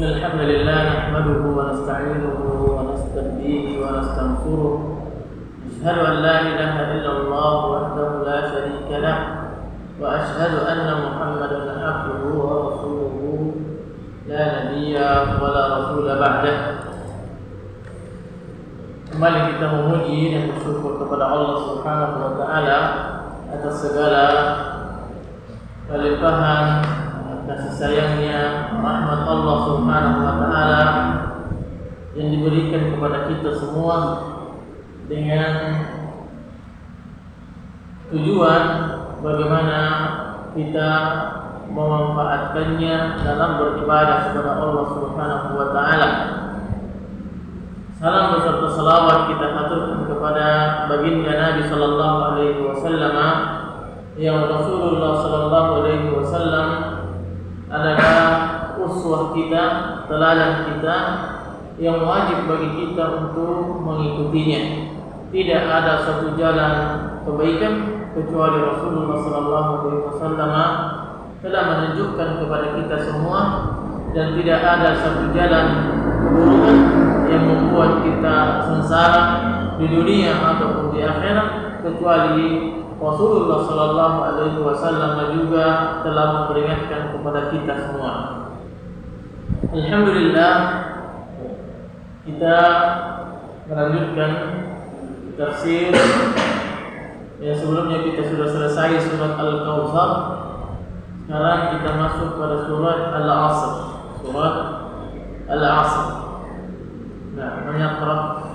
إن الحمد لله نحمده ونستعينه ونستهديه ونستغفره أشهد أن لا إله إلا الله وحده لا شريك له وأشهد أن محمدا عبده ورسوله لا نبي ولا رسول بعده. Kembali kita memuji dan bersyukur kepada Allah Subhanahu wa taala atas segala kelimpahan, kasih sayangnya, rahmat Allah Subhanahu wa taala yang diberikan kepada kita semua dengan tujuan bagaimana kita memanfaatkannya dalam beribadah kepada Allah Subhanahu wa taala. Salam beserta salawat kita aturkan kepada baginda Nabi sallallahu alaihi wasallam yang Rasulullah sallallahu alaihi wasallam adalah uswah kita, teladan kita yang wajib bagi kita untuk mengikutinya. Tidak ada satu jalan kebaikan kecuali Rasulullah sallallahu alaihi wasallam telah menunjukkan kepada kita semua, dan tidak ada satu jalan keburukan yang membuat kita sengsara di dunia ataupun di akhirat kecuali Rasulullah sallallahu alaihi wasallam juga telah memperingatkan kepada kita semua. Alhamdulillah, kita melanjutkan tafsir yang sebelumnya kita sudah selesai surat Al-Kautsar. Sekarang kita masuk pada surat Al-Asr. Surat Al-Asr. Nah, menyaqra.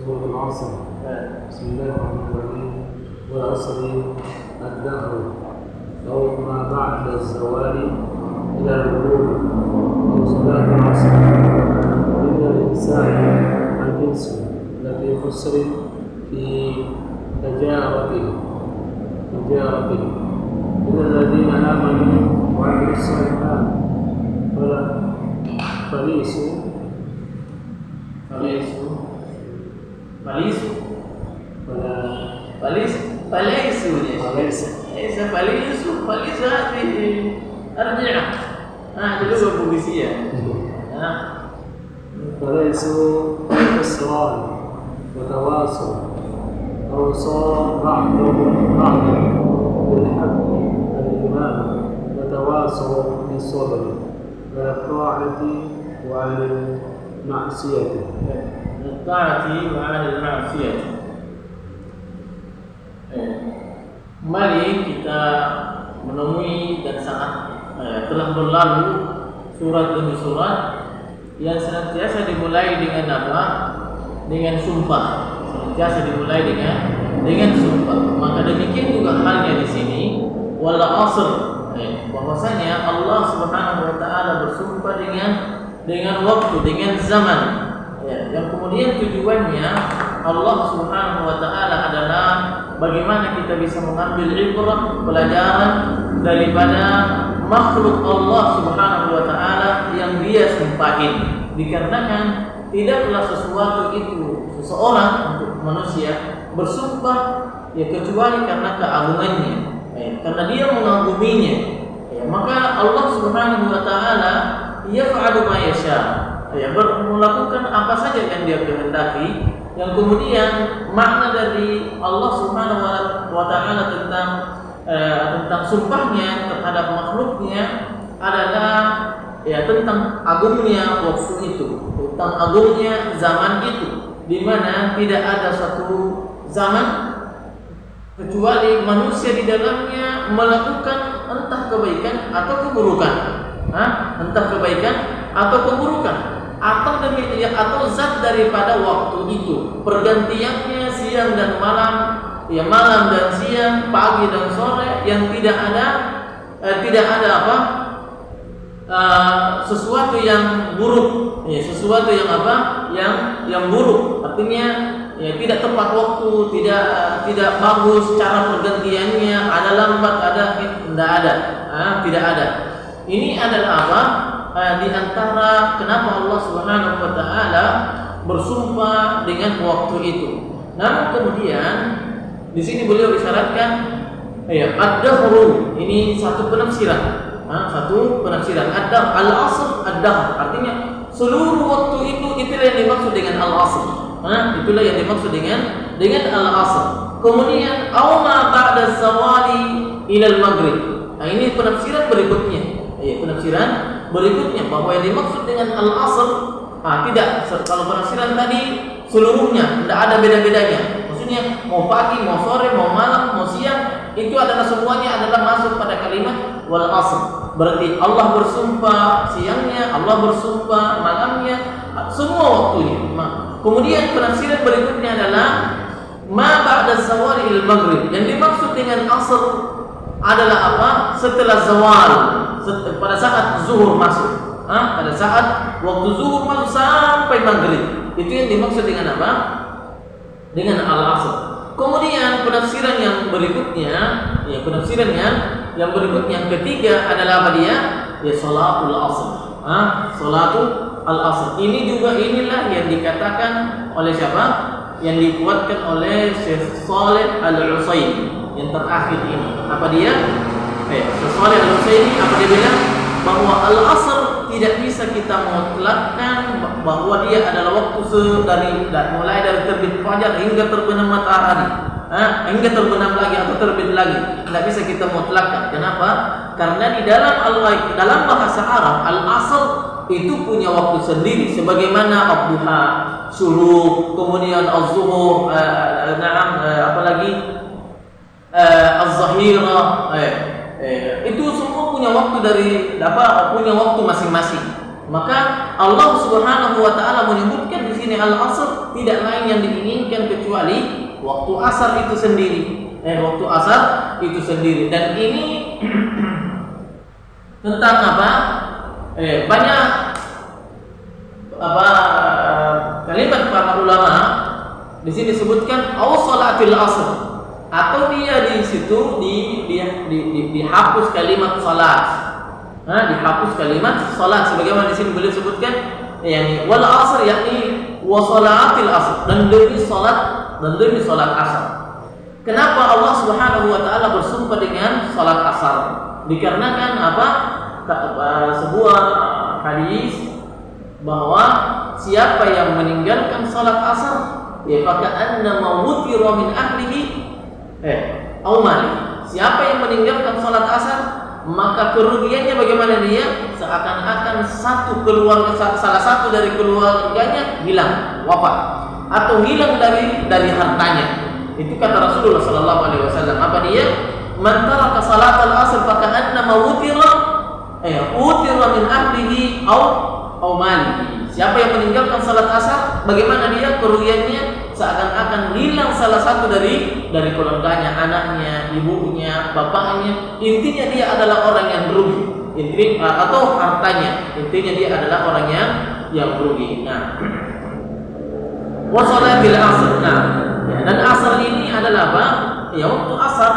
سورة العصر. بسم الله الرحمن الرحيم. والعصر الدهر أو ما بعد الزوال إلى الغروب أو صلاة العصر إن الإنسان الجنس لفي خسر في تجارته إلا الذين آمنوا وعملوا الصالحات فليسوا فليسوا خسران وتواصوا أوصى بعضهم بعضا بالحق والإيمان وتواصوا بالصبر والطاعة وعن المعصية. Kembali kita menemui dan sangat telah berlalu surat demi surat yang senantiasa dimulai dengan apa? Dengan sumpah. Senantiasa dimulai dengan sumpah. Maka demikian juga halnya di sini, wal asr, bahwasanya Allah Subhanahu wa taala bersumpah dengan waktu, dengan zaman. Yang kemudian tujuannya Allah Subhanahu wa taala adalah bagaimana kita bisa mengambil ibrah, pelajaran daripada makhluk Allah Subhanahu wa taala yang Dia sumpahin. Dikarenakan tidaklah sesuatu itu seseorang untuk manusia bersumpah kecuali karena keagungannya, karena dia mengaguminya. Maka Allah Subhanahu wa taala yaf'alu ma yasha, melakukan apa saja yang Dia kehendaki. Yang kemudian makna dari Allah Subhanahu wa taala tentang sumpahnya terhadap makhluknya adalah tentang agungnya waktu itu, tentang agungnya zaman itu, di mana tidak ada satu zaman kecuali manusia di dalamnya melakukan entah kebaikan atau keburukan, atau zat daripada waktu itu, pergantiannya siang dan malam, malam dan siang, pagi dan sore, yang tidak ada sesuatu yang buruk, sesuatu yang buruk, artinya tidak tepat waktu, tidak bagus cara pergantiannya, ada lambat, tidak ada. Ini adalah apa? Di antara kenapa Allah Subhanahu wa taala bersumpah dengan waktu itu. Namun kemudian di sini beliau isyaratkan Ya, ad-dahru ini satu penafsiran. Satu penafsiran. Al-asr ad-dahr artinya seluruh waktu itulah yang dimaksud dengan al-asr. Itulah yang dimaksud dengan al-asr. Kemudian ma ba'da zawali ila al-maghrib. Ini penafsiran berikutnya. Penafsiran berikutnya bahwa yang dimaksud dengan al-asr tidak, kalau penafsiran tadi seluruhnya, tidak ada beda-bedanya. Maksudnya mau pagi, mau sore, mau malam, mau siang, itu adalah semuanya adalah masuk pada kalimat wal asr. Berarti Allah bersumpah siangnya, Allah bersumpah malamnya, semua waktunya. Kemudian penafsiran berikutnya adalah ma ba'da zawal il maghrib. Yang dimaksud dengan asr adalah apa? Setelah zawal, pada saat zuhur masuk. Pada saat waktu zuhur masuk sampai maghrib. Itu yang dimaksud dengan apa? Dengan al-asr. Kemudian penafsiran yang berikutnya, yang ketiga adalah apa dia? Ya salatul asr. Salatul al-asr. Inilah yang dikatakan oleh siapa? Yang dikuatkan oleh Syekh Shalih Al-Utsaimin yang terakhir ini. Apa dia? Syekh Shalih Al-Utsaimin apa dia bilang? Bahwa al-asr tidak bisa kita mutlakkan bahwa dia adalah waktu mulai dari terbit fajar hingga terbenam matahari, hingga terbenam lagi atau terbit lagi. Tidak bisa kita mutlakkan. Kenapa? Karena di dalam bahasa Arab al-asr itu punya waktu sendiri, sebagaimana ad-duha, syuruk, kemudian az-zuhur, apalagi az-zahira. Itu semua punya waktu punya waktu masing-masing. Maka Allah Subhanahu wa taala menyebutkan di sini al-asr tidak lain yang diinginkan kecuali waktu asar itu sendiri. Waktu asar itu sendiri. Dan ini tentang apa? Banyak kalimat para ulama di sini disebutkan salatil asr, atau dia di situ dihapus kalimat salat. Dihapus kalimat salat sebagaimana di sini beliau sebutkan yakni wal asr yakni wa salatil asr, dan demi salat asar. Kenapa Allah Subhanahu wa taala bersumpah dengan salat asar? Dikarenakan apa? Sebuah hadis bahwa siapa yang meninggalkan salat asar maka annama wutira min ahlihi siapa yang meninggalkan salat asar maka kerugiannya bagaimana dia? Seakan-akan salah satu dari keluarganya hilang, wafat, atau hilang dari hartanya. Itu kata Rasulullah sallallahu alaihi wasallam. Apa dia? Man taraka salatal asr faka'annama wutira min ahlihi au malihi. Siapa yang meninggalkan salat asar, bagaimana dia? Kerugiannya seakan-akan hilang salah satu dari keluarganya, anaknya, ibunya, bapaknya. Intinya dia adalah orang yang rugi, atau hartanya. Intinya dia adalah orang yang rugi. Wa salatil asr. Dan asar ini adalah apa? Waktu asar.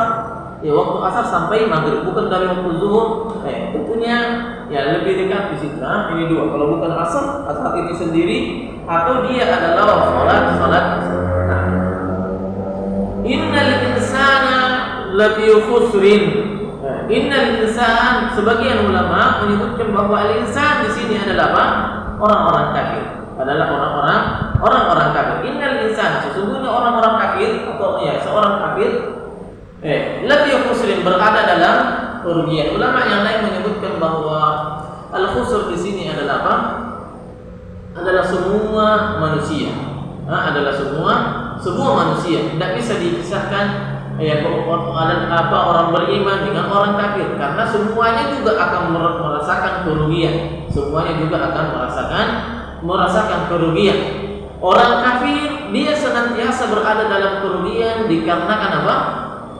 Waktu asar sampai maghrib, bukan dari waktu zuhur. Tentunya lebih dekat di situ. Ini dua. Kalau bukan asar itu sendiri, atau dia adalah salat asar. Innal insana lafi khusrin. Innal insan, sebagian ulama menyebutkan bahwa al-insan di sini adalah apa? Orang-orang kafir. Adalah orang-orang kafir. Innal insan, sesungguhnya orang-orang kafir atau seorang kafir lafi khusrin, berada dalam kerugian. Ulama yang lain menyebutkan bahwa al-khusr di sini adalah apa? Adalah semua manusia. Adalah semua manusia. Tidak bisa dipisahkan orang beriman dengan orang kafir, karena semuanya juga akan merasakan kerugian. Semuanya juga akan merasakan kerugian. Orang kafir dia senantiasa berada dalam kerugian dikarenakan apa?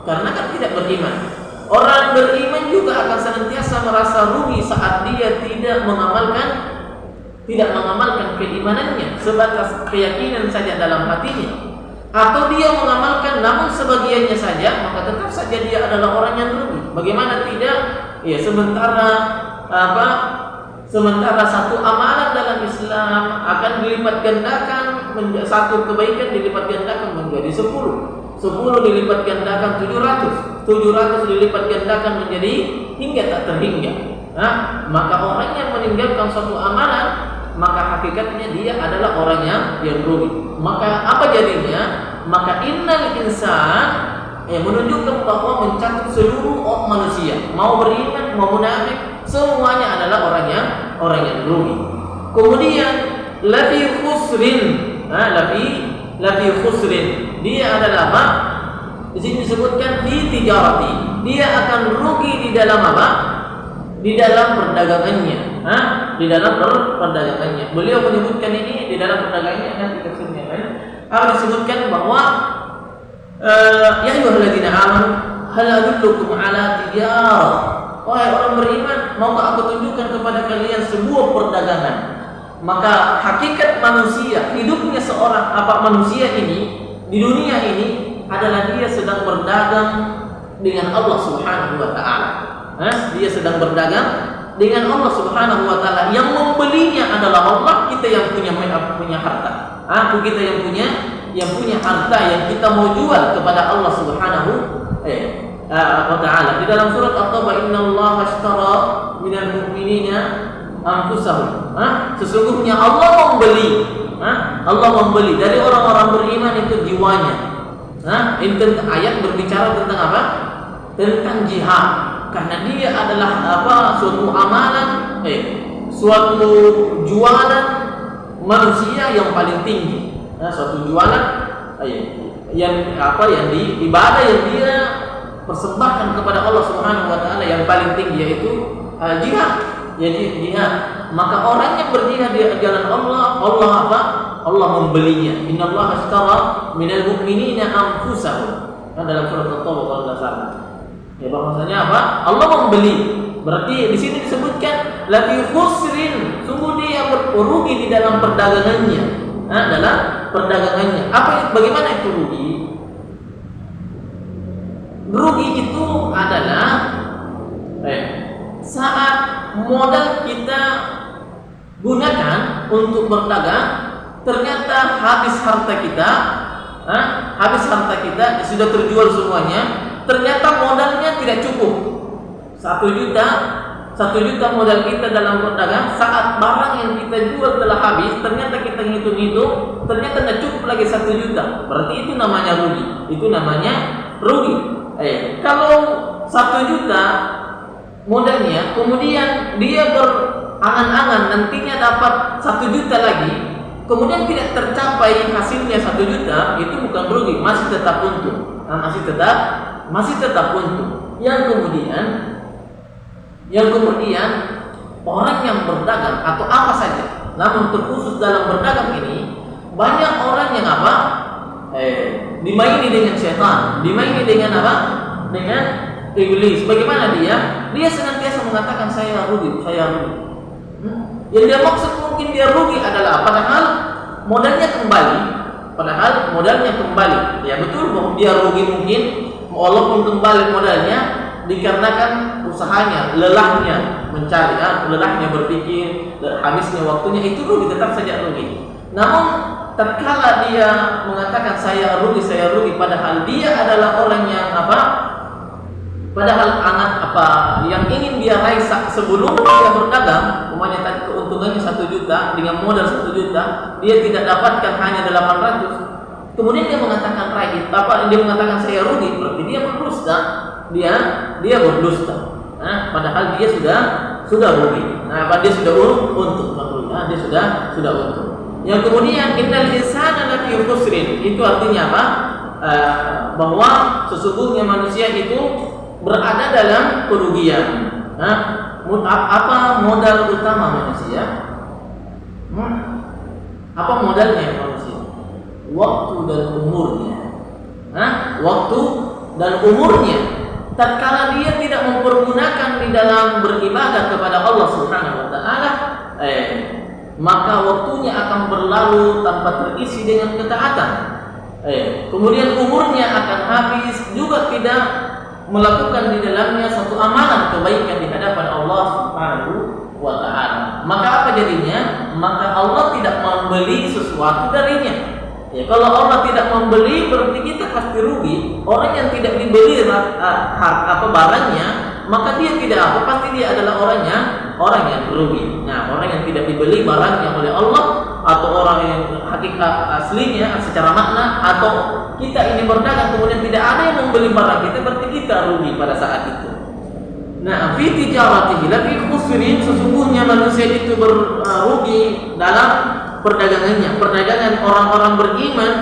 Karena kan tidak beriman. Orang beriman juga akan senantiasa merasa rugi saat dia tidak mengamalkan keimanannya, sebatas keyakinan saja dalam hatinya, atau dia mengamalkan namun sebagiannya saja, maka tetap saja dia adalah orang yang rugi. Bagaimana tidak? Sementara satu amalan dalam Islam akan dilipat gandakan, satu kebaikan dilipat gandakan menjadi 10. 10 dilipat gandakan 700, 700 dilipat gandakan menjadi hingga tak terhingga. Maka orang yang meninggalkan suatu amalan, maka hakikatnya dia adalah orang yang rugi. Maka apa jadinya? Maka innal insan menunjukkan bahwa mencakup seluruh manusia, mau beriman mau munafik, semuanya adalah orang yang rugi. Kemudian lafi khusrin, lafi khusrin, dia adalah apa? Di sini disebutkan fi tijarati, dia akan rugi di dalam apa? Di dalam perdagangannya, di dalam perdagangannya. Beliau menyebutkan ini di dalam perdagangannya, nanti tafsirnya kan. Disebutkan bahwa ya ayyuhalladzina amanu hal adullukum ala tijarah. Wahai orang beriman, maukah aku tunjukkan kepada kalian sebuah perdagangan? Maka hakikat manusia, hidupnya seorang manusia ini di dunia ini adalah dia sedang berdagang dengan Allah Subhanahu wa taala. Dia sedang berdagang dengan Allah Subhanahu wa taala. Yang membelinya adalah Allah, kita yang punya harta. Kita yang punya harta yang kita mau jual kepada Allah Subhanahu wa taala. Di dalam surat At-Taubah, innallaha ashtara minal mu'minina anfusahum. Sesungguhnya Allah membeli dari orang-orang beriman itu jiwanya. Ini ayat berbicara tentang apa? Tentang jihad. Karena dia adalah suatu amalan, suatu jualan manusia yang paling tinggi. Suatu jualan yang ibadah yang dia persembahkan kepada Allah Subhanahu wa taala yang paling tinggi, yaitu jihad. Jadi jihad. Maka orang yang berjihad di jalan Allah Allah membelinya. Innallaha ashtara minal mu'minina anfusahum. Dalam surat At-Taubah kalau tidak salah. Bahwasanya apa? Allah membeli. Berarti di sini disebutkan lafi khusrin, sungguh dia rugi di dalam perdagangannya. Dalam perdagangannya. Bagaimana itu rugi? Rugi itu adalah saat modal kita gunakan untuk berdagang, ternyata habis harta kita sudah terjual semuanya, ternyata modalnya tidak cukup. 1 juta modal kita dalam berdagang, saat barang yang kita jual telah habis, ternyata kita ngitung-ngitung, ternyata tidak cukup lagi 1 juta. Berarti itu namanya rugi. Kalau 1 juta modalnya, kemudian dia berangan-angan nantinya dapat 1 juta lagi, kemudian tidak tercapai hasilnya 1 juta, itu bukan rugi, masih tetap untung. Masih tetap untung. Yang kemudian orang yang berdagang atau apa saja, namun terkhusus dalam berdagang ini, banyak orang yang dimaini dengan setan, dimaini dengan dengan iblis. Bagaimana dia? Dia senantiasa mengatakan saya rugi. Yang dia maksud mungkin dia rugi adalah padahal modalnya kembali. Ya betul bahwa dia rugi mungkin walaupun kembali modalnya dikarenakan usahanya, lelahnya mencari, lelahnya berpikir, habisnya waktunya, itu rugi, tetap saja rugi. Namun tatkala dia mengatakan saya rugi, padahal dia adalah orang yang yang ingin dia raih sebelum dia berdagang, umpamanya tadi keuntungannya 1 juta dengan modal 1 juta, dia tidak dapatkan hanya 800. Kemudian dia mengatakan dia mengatakan saya rugi, berarti dia berdusta. Dia berdusta. Padahal dia sudah rugi. Dia sudah untung. Dia sudah untung. Yang kemudian innal insana lafi khusrin, itu artinya apa? Bahwa sesungguhnya manusia itu berada dalam kerugian. Apa modal utama manusia? Apa modalnya manusia? Waktu dan umurnya. Waktu dan umurnya. Tatkala dia tidak mempergunakan di dalam beribadah kepada Allah Subhanahu wa taala, maka waktunya akan berlalu tanpa terisi dengan ketaatan. Kemudian umurnya akan habis juga tidak melakukan di dalamnya suatu amalan kebaikan di hadapan Allah Subhanahu wa taala. Maka apa jadinya? Maka Allah tidak membeli sesuatu darinya. Ya, kalau Allah tidak membeli berarti kita pasti rugi. Orang yang tidak dibeli barangnya, maka dia tidak apa, pasti dia adalah orang yang rugi. Nah, orang yang tidak dibeli barangnya oleh Allah, atau orang yang hakikat aslinya secara makna, atau kita ini berdagang kemudian tidak ada yang membeli barang kita, berarti kita rugi pada saat itu. Nah, fi tijaratihi la fi khusrin, sesungguhnya manusia itu rugi dalam perdagangannya. Perdagangan orang-orang beriman,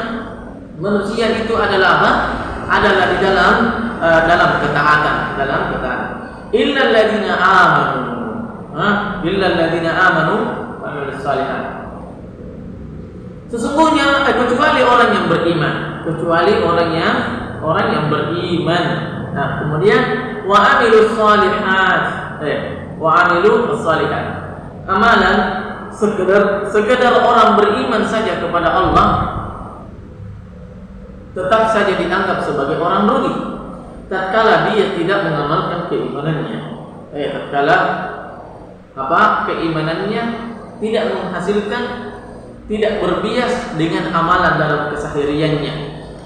manusia itu adalah apa? Adalah di dalam ketaatan, Illal ladzina amanu. Illal ladzina amanu wa amilus shalihat. Sesungguhnya kecuali orang yang beriman, orang yang beriman. Nah, kemudian wa amilus shalihat. Wa amilus shalihat. Amalan sekedar orang beriman saja kepada Allah tetap saja dianggap sebagai orang rugi tatkala dia tidak mengamalkan keimanannya. Tatkala keimanannya tidak menghasilkan, tidak berbias dengan amalan dalam kesehariannya.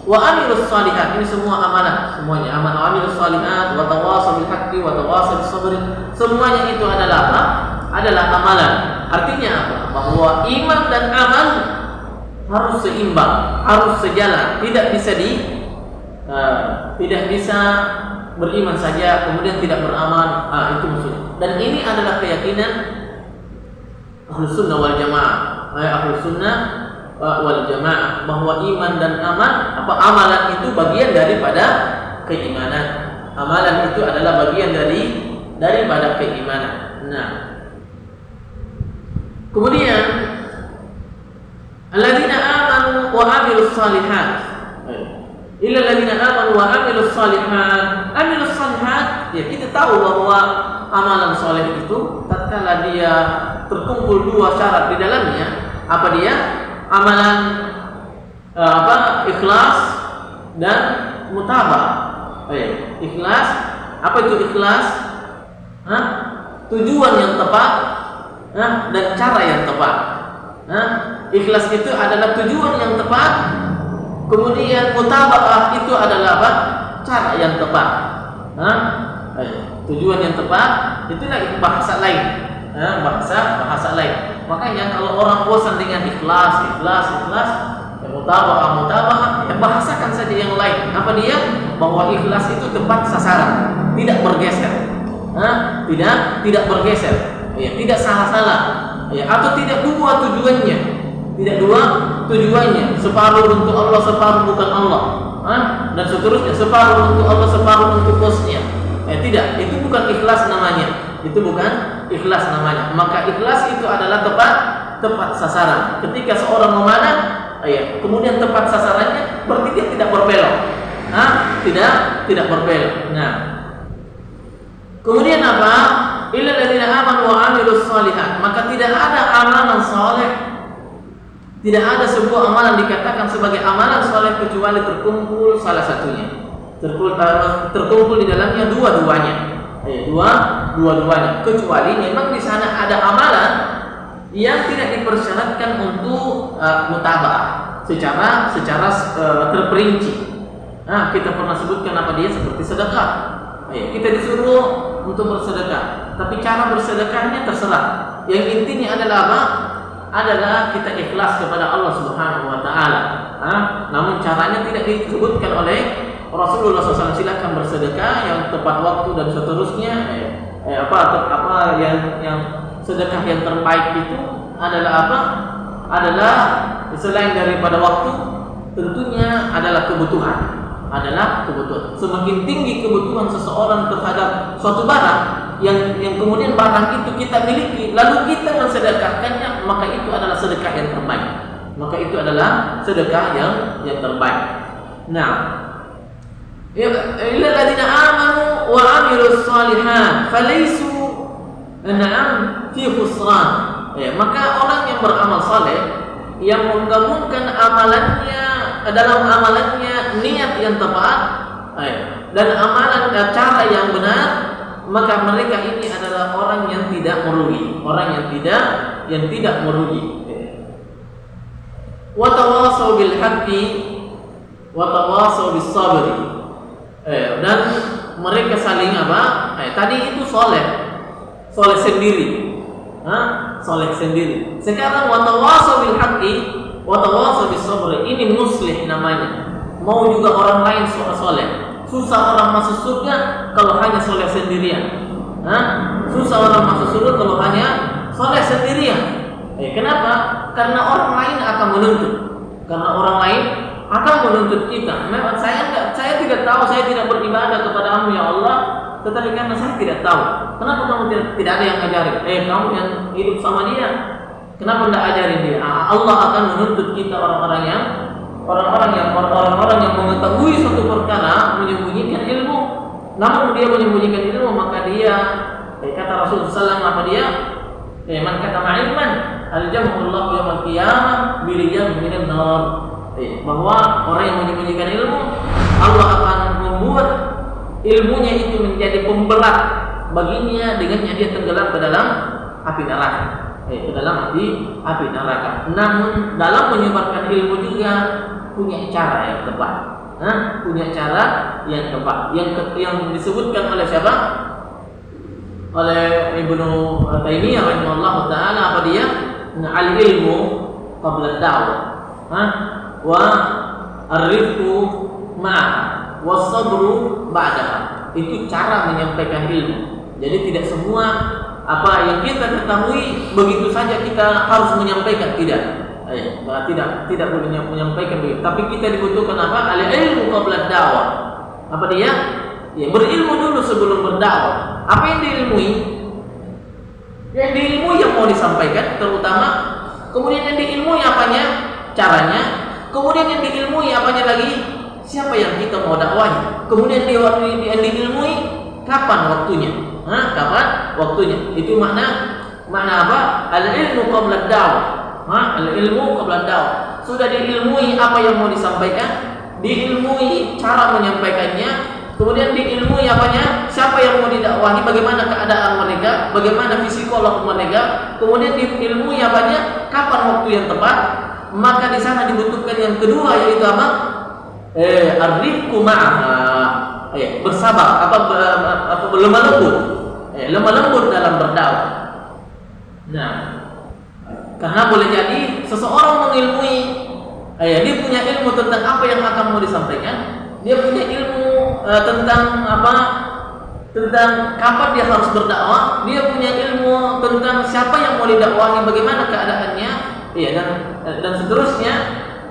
Wa amilus shalihat, ini semua amalan, semuanya amilus shalihat, wa tawassaw bil haqqi wa tawassaw bis sabr, semuanya itu adalah apa? Adalah amalan. Artinya apa? Bahwa iman dan amal harus seimbang, harus sejalan, tidak bisa beriman saja kemudian tidak beramal. Itu maksudnya. Dan ini adalah keyakinan Ahlus Sunnah wal Jamaah. Ahlus Sunnah wal Jamaah, bahwa iman dan amalan itu bagian daripada keimanan. Amalan itu adalah bagian daripada keimanan. Nah, kemudian alladzina amanu wa amilus shalihat. Illa alladzina amanu wa amilus shalihat. Amilus shalihat, ya kita tahu bahwa amalan saleh itu tatkala dia terkumpul dua syarat di dalamnya. Apa dia? Amalan ikhlas dan mutaba'ah. Ikhlas, apa itu ikhlas? Tujuan yang tepat dan cara yang tepat. Ikhlas itu adalah tujuan yang tepat, kemudian mutaba'ah itu adalah apa? Cara yang tepat. Tujuan yang tepat itulah bahasa lain. Bahasa lain. Makanya kalau orang bosan dengan ikhlas, ya mutaba'ah, ya bahasakan saja yang lain. Apa dia? Bahwa ikhlas itu tepat sasaran, tidak bergeser. Tidak bergeser. Ya, tidak salah-salah. Ya, atau tidak dua tujuannya. Separuh untuk Allah, separuh bukan Allah. Dan seterusnya, separuh untuk Allah, separuh untuk bosnya. Tidak, itu bukan ikhlas namanya. Maka ikhlas itu adalah tepat sasaran. Ketika seorang memanah, kemudian tepat sasarannya, berarti dia tidak berbelok. Tidak berbelok. Nah, kemudian apa? Illa alladzina amanu wa amilus shalihat. Maka tidak ada amalan saleh, tidak ada sebuah amalan dikatakan sebagai amalan saleh kecuali terkumpul salah satunya. Terkumpul di dalamnya dua-duanya. Dua-duanya. Kecuali memang di sana ada amalan yang tidak dipersyaratkan untuk mutaba'ah secara terperinci. Kita pernah sebutkan apa dia, seperti sedekah. Kita disuruh untuk bersedekah, tapi cara bersedekahnya terserah. Yang intinya adalah apa? Adalah kita ikhlas kepada Allah Subhanahu wa taala. Namun caranya tidak disebutkan oleh Rasulullah SAW. Silakan bersedekah yang tepat waktu dan seterusnya. Apa yang sedekah yang terbaik itu adalah apa? Adalah selain daripada waktu, tentunya adalah kebutuhan. Semakin tinggi kebutuhan seseorang terhadap suatu barang yang kemudian barang itu kita miliki, lalu kita mensedekahkannya, maka itu adalah sedekah yang terbaik. Nah, illa alladzina amanu wa amilus shalihat falaysu fi khusran. Maka orang yang beramal saleh, yang menggabungkan dalam amalannya niat yang tepat dan amalan cara yang benar, maka mereka ini adalah orang yang tidak merugi, wa tawasaw bil haqqi wa tawasaw bis sabri. Dan mereka saling apa? Tadi itu soleh sendiri, soleh sendiri. Sekarang wa tawasaw bil haqqi wa tawasaw bis sabri, ini muslih namanya. Mau juga orang lain soleh. Susah orang masuk surga kalau hanya soleh sendirian. Susah orang masuk surga kalau hanya soleh sendirian. Kenapa? Karena orang lain akan menuntut. Karena orang lain akan menuntut kita. Memang saya tidak tahu, saya tidak beribadah kepada-Mu ya Allah, tetapi karena saya tidak tahu. Kenapa kamu tidak ada yang ngajarin? Kamu yang hidup sama dia, kenapa tidak ajarin dia? Allah akan menuntut kita orang-orang yang mengetahui suatu perkara menyembunyikan ilmu. Namun dia menyembunyikan ilmu, maka dia kata Rasulullah SAW apa dia? Man katama ilman al-jam'ullahu yaumil qiyamah birijal minan nar. Bahwa orang yang menyembunyikan ilmu, Allah akan membuat ilmunya itu menjadi pemberat baginya, dengannya dia tenggelam ke dalam api neraka. Ke dalam api neraka. Namun dalam menyebarkan ilmu juga punya cara yang tepat. Punya cara yang tepat. Yang disebutkan oleh siapa? Oleh Ibnu Taimiyah rahimahullah taala, apa dia? Al-ilmu qabla ad-da'wah. Wa ar-rifqu ma'aha was-sabru ba'daha. Itu cara menyampaikan ilmu. Jadi tidak semua apa yang kita ketahui begitu saja kita harus menyampaikan, tidak. Tidak boleh menyampaikan begitu. Tapi kita dibutuhkan apa? Al-ilmu qabla ad-da'wah. Apa dia? Ya, berilmu dulu sebelum berdakwah. Apa yang diilmui? Yang diilmui yang mau disampaikan terutama. Kemudian yang diilmui apanya? Caranya. Kemudian yang diilmui apanya lagi? Siapa yang kita mau dakwahi? Kemudian yang diilmui kapan waktunya? Kapan waktunya? Itu makna apa? Al-ilmu qabla ad-da'wah. Al-ilmu qabla ad-da'wah. Sudah diilmui apa yang mau disampaikan, diilmui cara menyampaikannya. Kemudian diilmui apanya? Siapa yang mau didakwahi, bagaimana keadaan mereka, bagaimana psikolog mereka. Kemudian diilmui apanya? Kapan waktu yang tepat. Maka di sana dibutuhkan yang kedua, yaitu apa? Ar-rifqu ma'aha. Bersabar, lemah lembut dalam berdakwah. Nah, karena boleh jadi seseorang mengilmui, dia punya ilmu tentang apa yang akan mau disampaikan. Dia punya ilmu tentang apa? Tentang kapan dia harus berdakwah. Dia punya ilmu tentang siapa yang mau didakwahi, bagaimana keadaannya, dan seterusnya.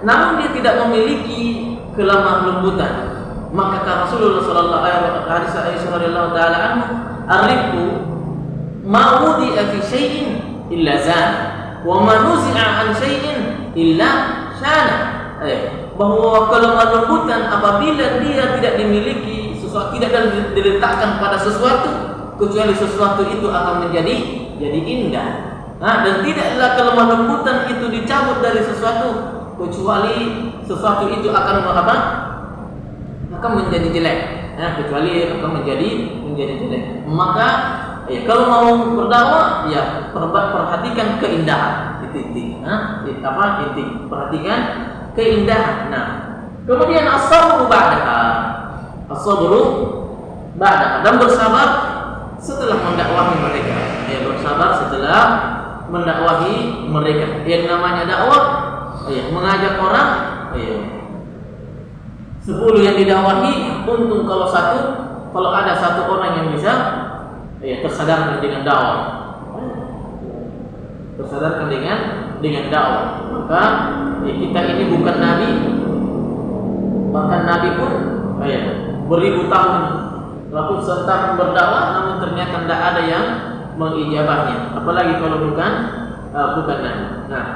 Namun dia tidak memiliki kelemah lembutan. Maka kata Rasulullah sallallahu alaihi wasallam taala anhu, "Ar-rifqu ma wudi'a fi syai'in illa zan, wa ma nuzi'a an syai'in illa syana." Bahwa kelemah lembutan apabila dia tidak dimiliki sesuatu, tidak diletakkan pada sesuatu, kecuali sesuatu itu akan menjadi indah. Dan tidaklah kelemah lembutan itu dicabut dari sesuatu, kecuali sesuatu itu akan menjadi jelek. Kecuali akan menjadi jelek. Maka kalau mau berdakwah, perhatikan keindahan. Inti. Perhatikan keindahan. Nah, kemudian as-sabru ba'daha. Dan bersabar setelah mendakwahi mereka. Bersabar setelah mendakwahi mereka. Yang namanya dakwah, mengajak orang, 10 yang didakwahi, untung kalau ada satu orang yang bisa tersadarkan dengan dakwah. Tersadarkan dengan dakwah. Maka kita ini bukan nabi, bahkan nabi pun beribu tahun ratusan tahun berdakwah, namun ternyata tidak ada yang mengijabahnya. Apalagi kalau bukan nabi. Nah,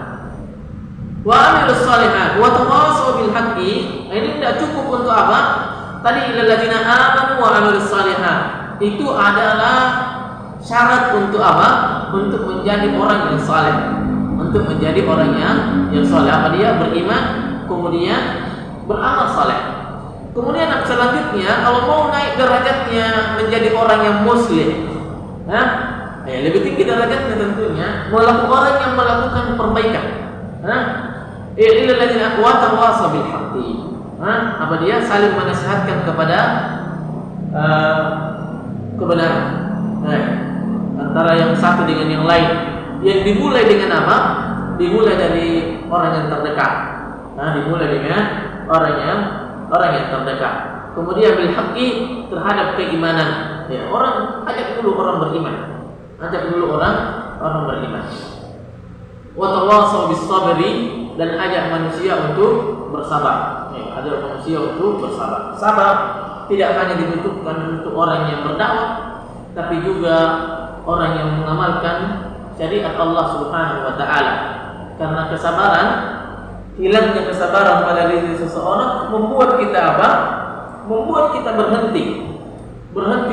wa amilus shalihat wa tawasaw bil haqqi. Ini tidak cukup untuk apa? Tadi illal ladzina amanu wa amilus shalihat. Itu adalah syarat untuk apa? Untuk menjadi orang yang saleh. Untuk menjadi orang yang saleh. Apa dia? Beriman, kemudian beramal saleh. Kemudian selanjutnya, kalau mau naik derajatnya menjadi orang yang muslim, lebih tinggi derajatnya tentunya orang yang melakukan perbaikan. Illal ladzina tawassaw bil haqqi. Apa dia? Saling menasihatkan kepada kebenaran. Antara yang satu dengan yang lain. Yang dimulai dengan apa? Dimulai dari orang yang terdekat. Dimulai dengan orang yang terdekat. Kemudian bil haqqi terhadap keimanan. Ya, orang ajak dulu orang beriman. Ajak dulu orang beriman. Wa tawassaw bis sabri dan ajak manusia untuk bersabar. Ya, ajak manusia untuk bersabar. Sabar tidak hanya dibutuhkan untuk orang yang berdakwah, tapi juga orang yang mengamalkan syariat Allah Subhanahu wa taala. Karena kesabaran, hilangnya kesabaran pada diri seseorang membuat kita apa? Membuat kita berhenti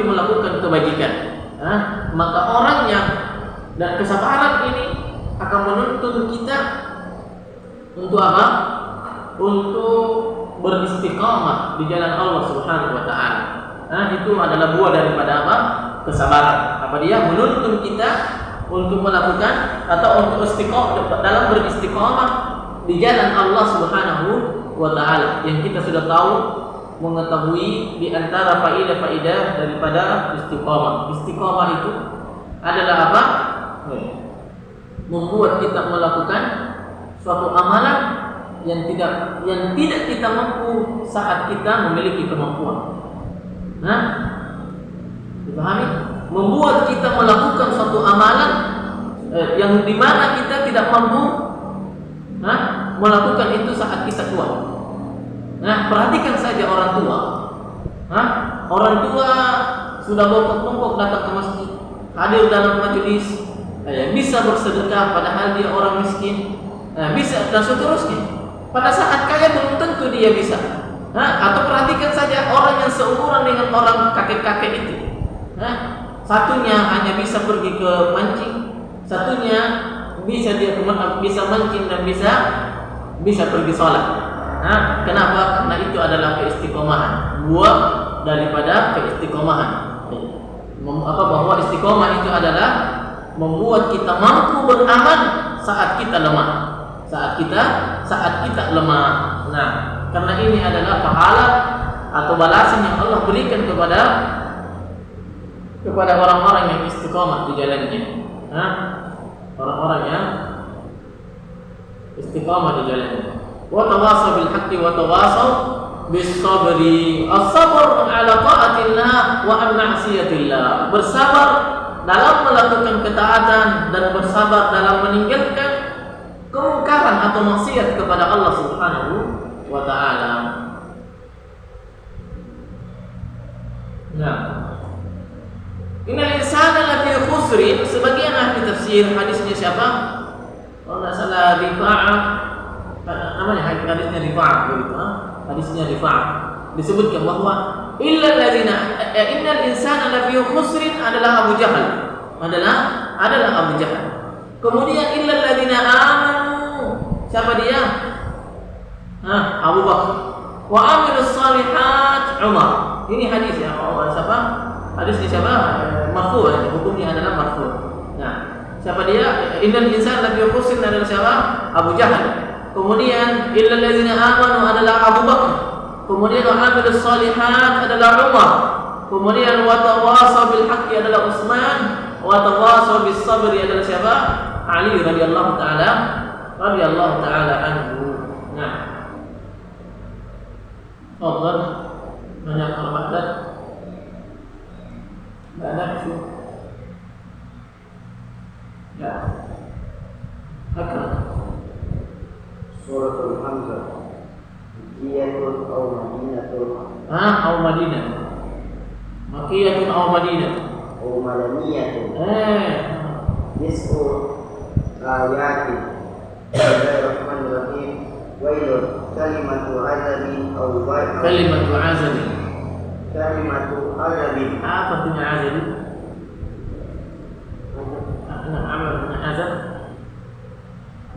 melakukan kebajikan. Maka orangnya dan kesabaran ini akan menuntun kita untuk apa? Untuk beristiqamah di jalan Allah Subhanahu wa taala. Itu adalah buah daripada apa? Kesabaran. Apa dia? Menuntun kita untuk melakukan atau untuk istiqamah dalam beristiqamah di jalan Allah Subhanahu wa taala. Yang kita sudah tahu mengetahui di antara faedah-faedah daripada istiqamah. Istiqamah itu adalah apa? Membuat kita melakukan suatu amalan yang tidak kita mampu saat kita memiliki kemampuan. Dipahami? Membuat kita melakukan suatu amalan yang dimana kita tidak mampu melakukan itu saat kita kuat. Perhatikan saja orang tua. Orang tua sudah bongkok-bongkok datang ke masjid, hadir dalam majelis, bisa bersedekah padahal dia orang miskin, bisa dan seterusnya. Pada saat kaya belum tentu dia bisa. Atau perhatikan saja orang yang seumuran dengan orang kakek-kakek itu. Satunya hanya bisa pergi ke mancing, satunya bisa mancing dan bisa pergi sholat. Kenapa? Karena itu adalah keistiqomahan, buah daripada keistiqomahan. Bahwa istiqomah itu adalah membuat kita mampu beramal saat kita lemah, saat kita lemah. Karena ini adalah pahala atau balasan yang Allah berikan kepada orang-orang yang istiqomah di jalannya. Orang-orang yang istiqomah di jalannya. Wa tawassaw bil haqqi wa tawassaw bis sabri. As-sabr 'ala ta'atillah wa an ma'siyatillah. Bersabar dalam melakukan ketaatan dan bersabar dalam meninggalkan kemungkaran atau maksiat kepada Allah Subhanahu wa taala. Innal insana lafi khusrin. Sebagian ahli tafsir hadisnya siapa? Kalau tidak salah Rifa'ah, namanya hadisnya Rifa'ah begitu. Hadisnya Rifa'ah disebutkan bahwa innal insana lafi khusrin adalah Abu Jahal. Adalah Abu Jahal. Kemudian illal ladzina amanu. Siapa dia? Abu Bakar. Wa amilus salihat Umar. Ini hadis ya. Siapa? Hadisnya siapa? Marfu, hukumnya adalah marfu. Siapa dia? Innal insana lafi khusrin adalah siapa? Abu Jahal. Kemudian illal ladzina amanu adalah Abu Bakar. Kemudian wa amilus salihat adalah Umar. Kemudian wa tawassaw bil haqqi adalah Utsman. Wa tawassaw bis sabri adalah siapa? Ali radhiyallahu taala anhu. Fadhal banyak perbuatan. Banyak sih. Hakam. Suratul Hamzah. Makiyatun aw Madinatun. Aw Madinah. Makiyatun aw Madinah. Aw Madaniyatun. Nis'u ayatin. Bismillahirrahmanirrahim. Wailun kalimatu azabin aw wailun. Kalimatu azabin. Kalimatu azabin. Apa artinya azabin? Amal azab.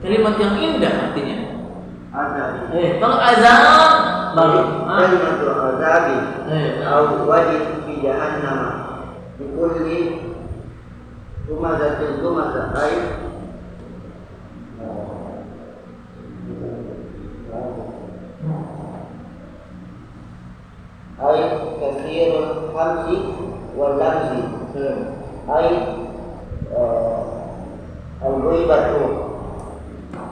Kalimat yang indah artinya. Azabin. Kalau azab baru. Kalimatu azabin. Aw wajib fi jahannam. Bikulli humazatin lumazah. ay al-ghibatu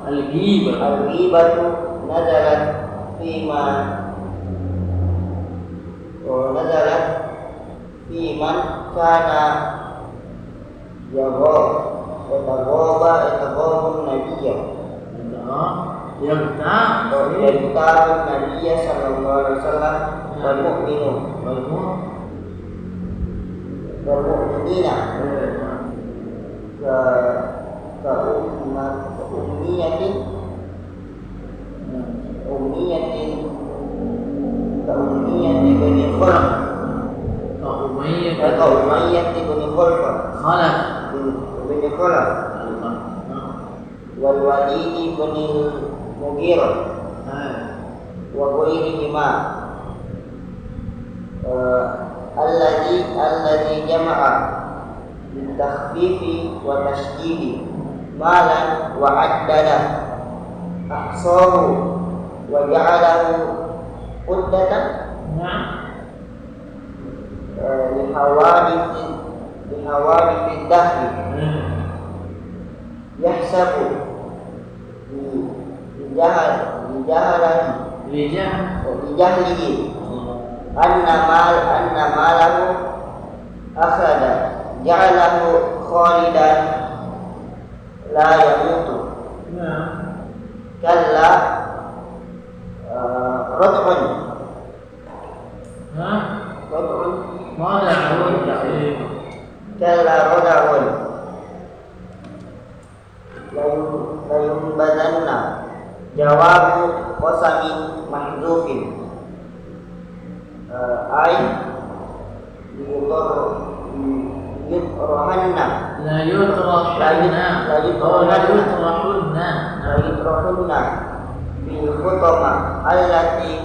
Al-ghibah. al-ghibatu nazalat fima nazalat fiman kana yataghabun nabiyya yagtabun nabiyya sallallahu alaihi wasallam wal mu'minun wal mu'minina ka umniyatin bani Khalaf ka Umayyah bin Khalaf wal Walid bin Mughirah wa ghairihima alladhi jama'a bitakhfifi wa tashdidi malan wa addada ahsahu wa ja'alahu uddatan lihawadith dahri yahsabu lijahlihi anna malahu akhada ja'alahu khalidan la yamutu kalla rad'un kalla rad'un layunbadanna jawabu qasamin mahdzufin ay yutrahanna la yutrahunna bil khutama allati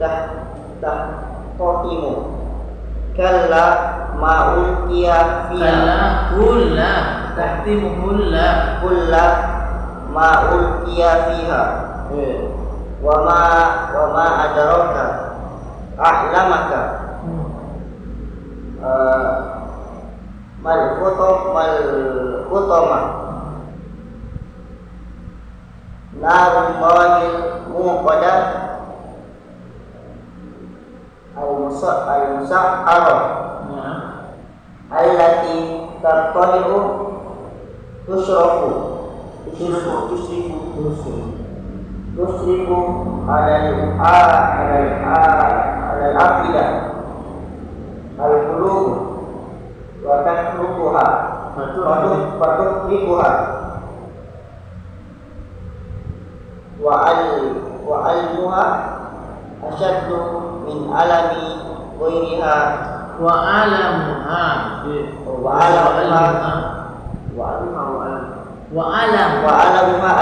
tahtahimu kalla ma ulqiya fiha kulla ma ulqiya fiha wa ma adraka a'lamaka mal khutama narun bawahil muqaddam al-musa'arah allati tartali'u tusrifu al-afidah al-qulub wa tahrukuha fatuhribuha wa almuha asyaddu min alami ghairiha wa alamuha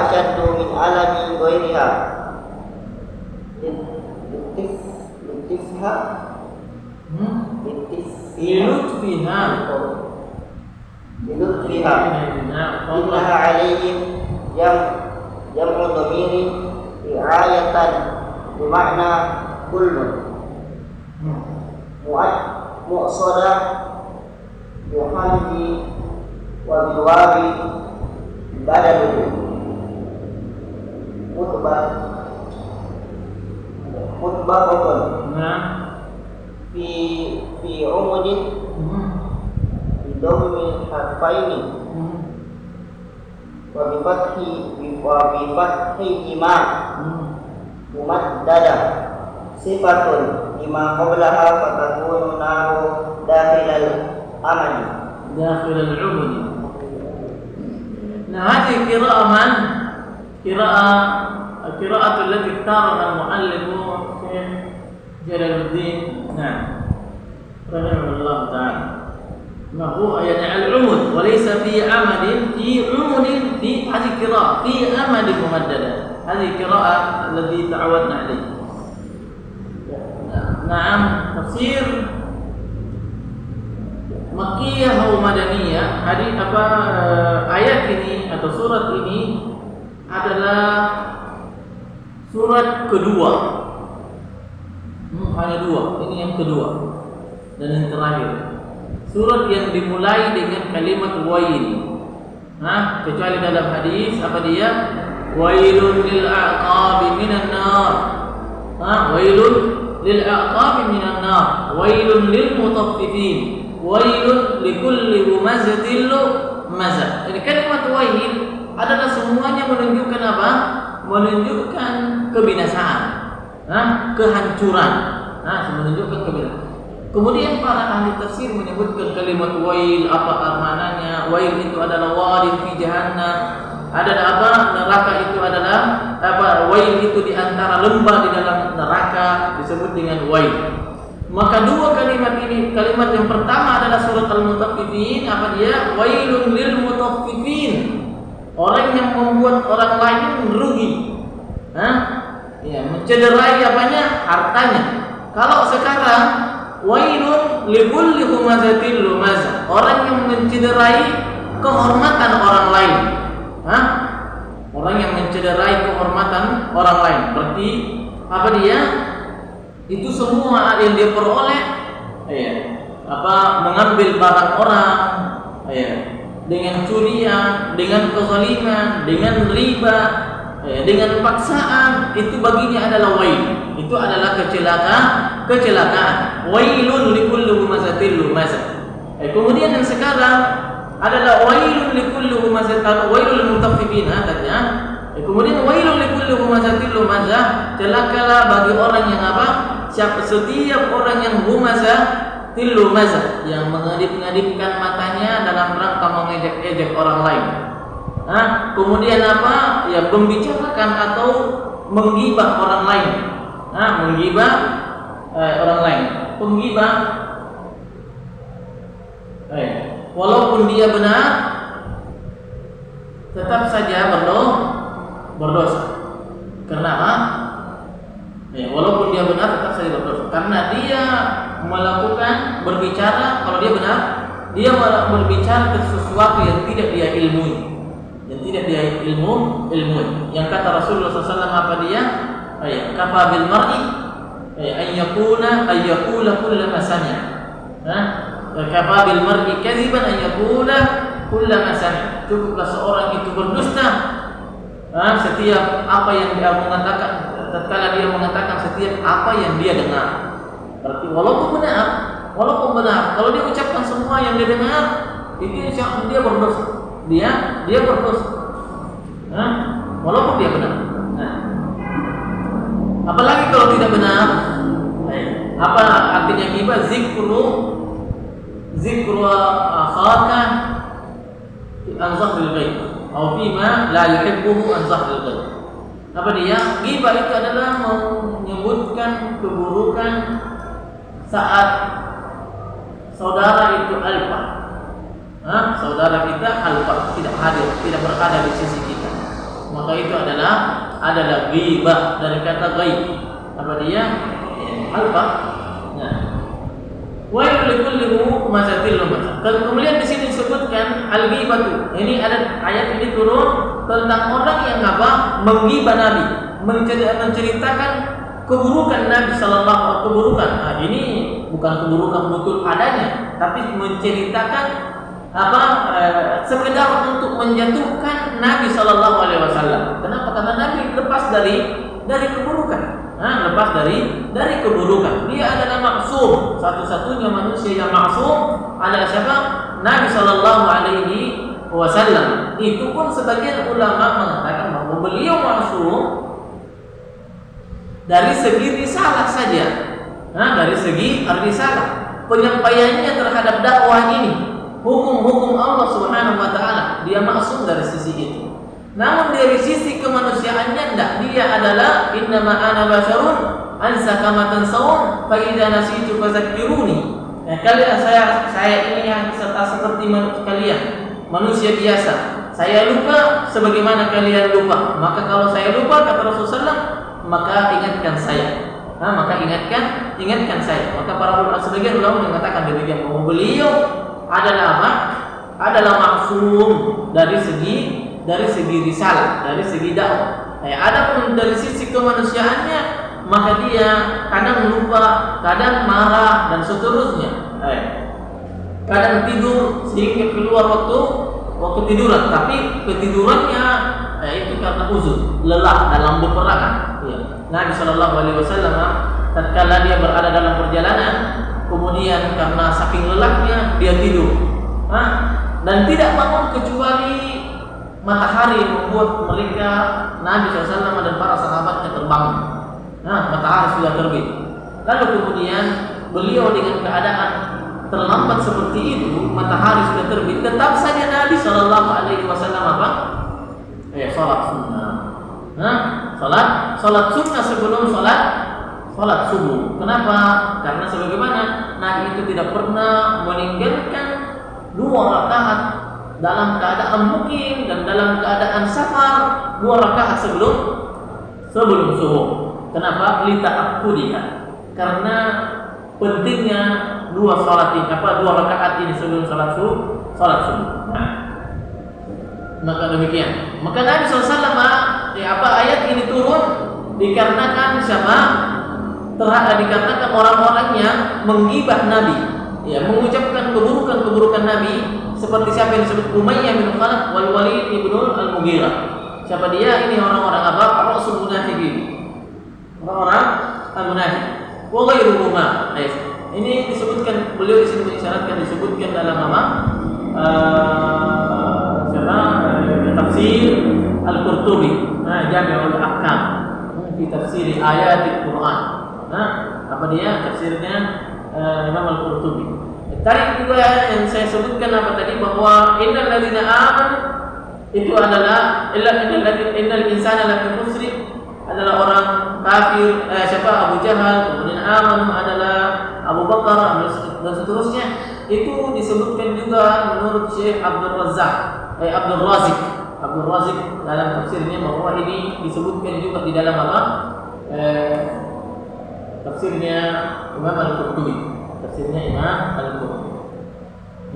asyaddu min alami ghairiha lilutfiha innaha alaihim jam'u dhamirin ri'ayatan bermakna kullun mu'assada bihamdi wa biwabi badaluhu mutbaqatun fi umudin bidomil harfaini wa bifathi ima mumaddada sifatun lima qablaha fatakunu naru dakhilal amali داخل العبد. هذه قراءة من؟ القراءة التي اختارها المؤلف شيخ جلال الدين رحمه الله تعالى. ما هو يعني العمد وليس في عمد في هذه قراءة في أمد ممددة. هذه قراءة التي تعودنا عليه. نعم تفسير Makkiyah atau Madaniyah, ayat ini atau surat ini adalah surat kedua. Hanya dua, ini yang kedua dan yang terakhir. surat yang dimulai dengan kalimat wail. Kecuali dalam hadis apa dia? Wailun lil a'qabi minan nar. Wailun lil a'qabi minan nar. Wailun lil mutaffifin. Wailun likulli humazatin lumazah. Jadi kalimat wail adalah semuanya menunjukkan apa? Menunjukkan kebinasaan, kehancuran. Menunjukkan kebinasaan. Kemudian para ahli tafsir menyebutkan kalimat wail apa maknanya? Wail itu adalah wadin fi jahannam. Adalah apa? Neraka itu adalah apa? Wail itu di antara lembah di dalam neraka disebut dengan wail. Maka dua kalimat ini, kalimat yang pertama adalah surat Al-Mutaffifin, apa dia? Wailun lil mutaffifin. Orang yang membuat orang lain merugi. Mencederai apanya? Hartanya. Kalau sekarang wailun likulli humazatin lumazah. Orang yang mencederai kehormatan orang lain. Orang yang mencederai kehormatan orang lain. Berarti apa dia? Itu semua yang dia peroleh mengambil barang orang dengan curian, dengan kezaliman, dengan riba, dengan paksaan, itu baginya adalah wail. Itu adalah kecelakaan. Wailun likulli humazatin lumazah. Kemudian yang sekarang adalah wailun likulli humazatin, wailul mutaffifin katanya. Kemudian wailun likulli humazatin lumazah, celakalah bagi orang yang apa? Setiap orang yang humazah lumazah, yang mengedip-ngedipkan matanya dalam rangka mengejek-ejek orang lain. Kemudian apa? Ya, membicarakan atau menggibah orang lain. Menggibah orang lain. Penggibah walaupun dia benar, tetap saja berdosa. Kenapa? Walaupun dia benar, tetap saja berdosa. Karena dia melakukan berbicara, kalau dia benar, dia berbicara ke sesuatu yang tidak dia ilmui. Yang kata Rasulullah SAW apa dia? Kafa bil mar'i ayyakula kullama sami'a. Kafa bil mar'i kadziban ayyakula kullama sami'a. Cukuplah seorang itu berdusta setiap apa yang dia mengatakan, tatkala dia mengatakan setiap apa yang dia dengar. Berarti walaupun benar, kalau dia ucapkan semua yang dia dengar, itu insya dia berdosa. Dia berdosa. Walaupun dia benar. Apalagi kalau tidak benar. Apa artinya ghibah? Zikru akhaka an zahril ghaib atau fima la yuhibbuhu an zahril ghaib. Apa dia? Ghibah itu adalah menyebutkan keburukan saat saudara itu alfa. Saudara kita alfa, tidak hadir, tidak berada di sisi kita. Maka itu adalah ghibah dari kata ghaib. Apa dia? Alfa. Wa likulli humazatil lumazah. Kemudian di sini disebutkan al-ghibatu. Ini ada ayat ini turun tentang orang yang menggibah Nabi, menceritakan keburukan Nabi sallallahu alaihi wasallam, keburukan. Ini bukan keburukan betul adanya, tapi menceritakan sekedar untuk menjatuhkan Nabi sallallahu alaihi wasallam. Kenapa? Karena Nabi lepas dari keburukan. Lepas dari keburukan. Dia adalah maksum. Satu-satunya manusia yang maksum adalah siapa? Nabi sallallahu alaihi wasallam. Itu pun sebagian ulama mengatakan bahwa beliau maksum dari segi risalah saja. Dari segi risalah, penyampaiannya terhadap dakwah ini, hukum-hukum Allah Subhanahu wa taala, dia maksum dari sisi itu. Namun dari sisi kemanusiaannya tidak. Dia adalah innama ana basyarun ansa kama tansawun fa idza nasitu fadzakkiruni. Kalian saya ini yang seperti kalian, manusia biasa. Saya lupa sebagaimana kalian lupa. Maka kalau saya lupa, kata Rasulullah SAW, maka ingatkan saya. Maka ingatkan saya. Maka para ulama, sebagian ulama mengatakan demikian bahwa beliau adalah apa? Adalah maksum dari segi risalah, dari segi dakwah. Adapun dari sisi kemanusiaannya, maka dia kadang lupa, kadang marah dan seterusnya. kadang tidur sehingga keluar waktu tiduran, tapi ketidurannya itu karena uzur, lelah dalam peperangan. Ya. Nabi Shallallahu Alaihi Wasallam tatkala dia berada dalam perjalanan, kemudian karena saking lelahnya dia tidur, dan tidak bangun kecuali matahari membuat mereka Nabi SAW dan para sahabatnya terbangun. Matahari sudah terbit. Lalu kemudian beliau dengan keadaan terlambat seperti itu, matahari sudah terbit, tetap saja Nabi Shallallahu Alaihi Wasallam sholat sunnah. Sholat sunnah sebelum sholat subuh. Kenapa? Karena sebagaimana Nabi itu tidak pernah meninggalkan 2 rakaat dalam keadaan mukim dan dalam keadaan safar, 2 rakaat sebelum subuh. Kenapa? Lita'akkudiha. Karena pentingnya 2 rakaat ini sebelum sholat subuh. Maka demikian. Maka Nabi SAW ayat ini turun dikarenakan siapa? Dikarenakan orang-orang yang menggibah Nabi, mengucapkan keburukan Nabi, seperti siapa yang disebut Umayyah bin Khalaf wal Walid bin Al-Mughirah. Siapa dia? Ini orang-orang apa? Rasul munafiqin. Orang-orang al-munafik. Wa ghairuhuma. Ini disebutkan, beliau di sini mengisyaratkan disebutkan dalam apa? Tafsir Al-Qurtubi, Jami'ul Ahkam, fi tafsir ayat Al-Quran. Apa dia tafsirnya Imam Al-Qurtubi. Tadi juga yang saya sebutkan apa tadi, bahwa innal ladzina amanu itu adalah innal insana lafi khusr, adalah orang kafir, siapa? Abu Jahal, kemudian amanu adalah Abu Bakar dan seterusnya. Itu disebutkan juga menurut Syekh Abdul Razik dalam tafsirnya, bahwa ini disebutkan juga di dalam apa? Tafsirnya Imam Al-Qurtubi.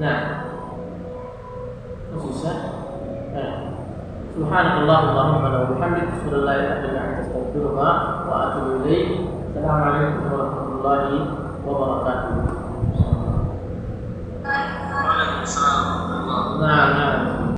Nah, susah. Subhanallahumma wa bihamdika, asyhadu an la ilaha illa anta, astaghfiruka wa atubu ilaik. Assalamualaikum warahmatullahi wabarakatuh. Waalaikumsalam warahmatullahi wabarakatuh. Nah.